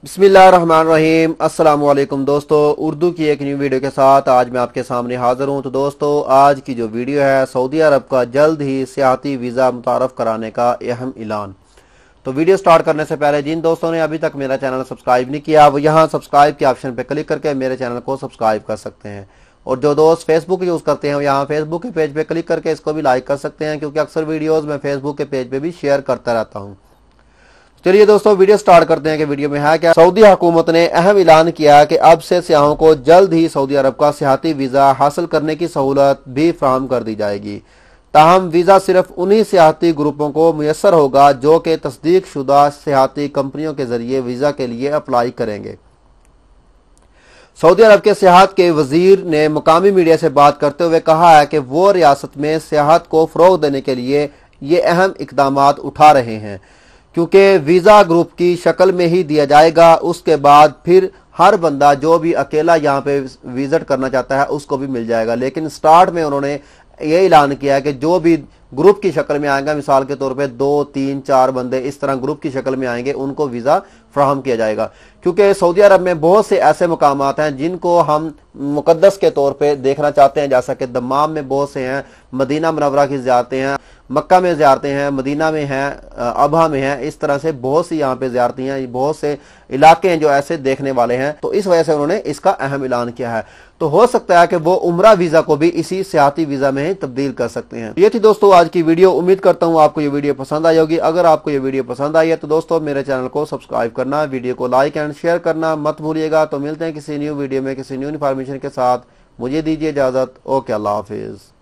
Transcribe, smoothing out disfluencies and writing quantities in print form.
बिस्मिल्लाहिर्रहमानिर्रहीम। अस्सलाम वालेकुम दोस्तों, उर्दू की एक न्यू वीडियो के साथ आज मैं आपके सामने हाजिर हूं। तो दोस्तों, आज की जो वीडियो है, सऊदी अरब का जल्द ही सियाहती वीज़ा मुतारफ़ कराने का अहम ऐलान। तो वीडियो स्टार्ट करने से पहले जिन दोस्तों ने अभी तक मेरा चैनल सब्सक्राइब नहीं किया, वो यहाँ सब्सक्राइब के ऑप्शन पर क्लिक करके मेरे चैनल को सब्सक्राइब कर सकते हैं। और जो दोस्त फेसबुक यूज़ करते हैं, वो यहाँ फेसबुक के पेज पे क्लिक करके इसको भी लाइक कर सकते हैं, क्योंकि अक्सर वीडियोज़ मैं फेसबुक के पेज पे भी शेयर करता रहता हूँ। चलिए दोस्तों, वीडियो स्टार्ट करते हैं कि वीडियो में है क्या। सऊदी हुकूमत ने अहम ऐलान किया कि अब से सियाहों को जल्द ही सऊदी अरब का सियाहती वीज़ा हासिल करने की सहूलत भी फराहम कर दी जाएगी। ताहम वीज़ा सिर्फ उन्हीं सियाहती ग्रुपों को मुयसर होगा जो कि तस्दीक शुदा सियाहती कंपनियों के जरिए वीज़ा के लिए अप्लाई करेंगे। सऊदी अरब के सियाहत के वजीर ने मुकामी मीडिया से बात करते हुए कहा है कि वो रियासत में सियाहत को फ़रोग़ देने के लिए ये अहम इकदाम उठा रहे हैं, क्योंकि वीज़ा ग्रुप की शक्ल में ही दिया जाएगा। उसके बाद फिर हर बंदा जो भी अकेला यहाँ पे विजिट करना चाहता है उसको भी मिल जाएगा। लेकिन स्टार्ट में उन्होंने ये ऐलान किया कि जो भी ग्रुप की शक्ल में आएगा, मिसाल के तौर पे 2, 3, 4 बंदे इस तरह ग्रुप की शक्ल में आएंगे, उनको वीज़ा फ्राहम किया जाएगा। क्योंकि सऊदी अरब में बहुत से ऐसे मकामात हैं जिनको हम मुकद्दस के तौर पे देखना चाहते हैं, जैसा कि दम्माम में बहुत से हैं, मदीना मुनव्वरा की ज़ियारतें हैं, मक्का में ज़ियारतें हैं, मदीना में हैं, अबहा में हैं। इस तरह से बहुत सी यहाँ पे ज़ियारतें हैं, बहुत से इलाके हैं जो ऐसे देखने वाले हैं। तो इस वजह से उन्होंने इसका अहम ऐलान किया है। तो हो सकता है कि वो उम्रा वीज़ा को भी इसी सियाहती वीज़ा में ही तब्दील कर सकते हैं। ये थी दोस्तों आज की वीडियो। उम्मीद करता हूँ आपको ये वीडियो पसंद आई होगी। अगर आपको ये वीडियो पसंद आई है तो दोस्तों मेरे चैनल को सब्सक्राइब करना, वीडियो को लाइक एंड शेयर करना मत भूलिएगा। तो मिलते हैं किसी न्यू वीडियो में किसी न्यू इन्फॉर्मेशन के साथ। मुझे दीजिए इजाज़त। ओके, अल्लाह हाफिज़।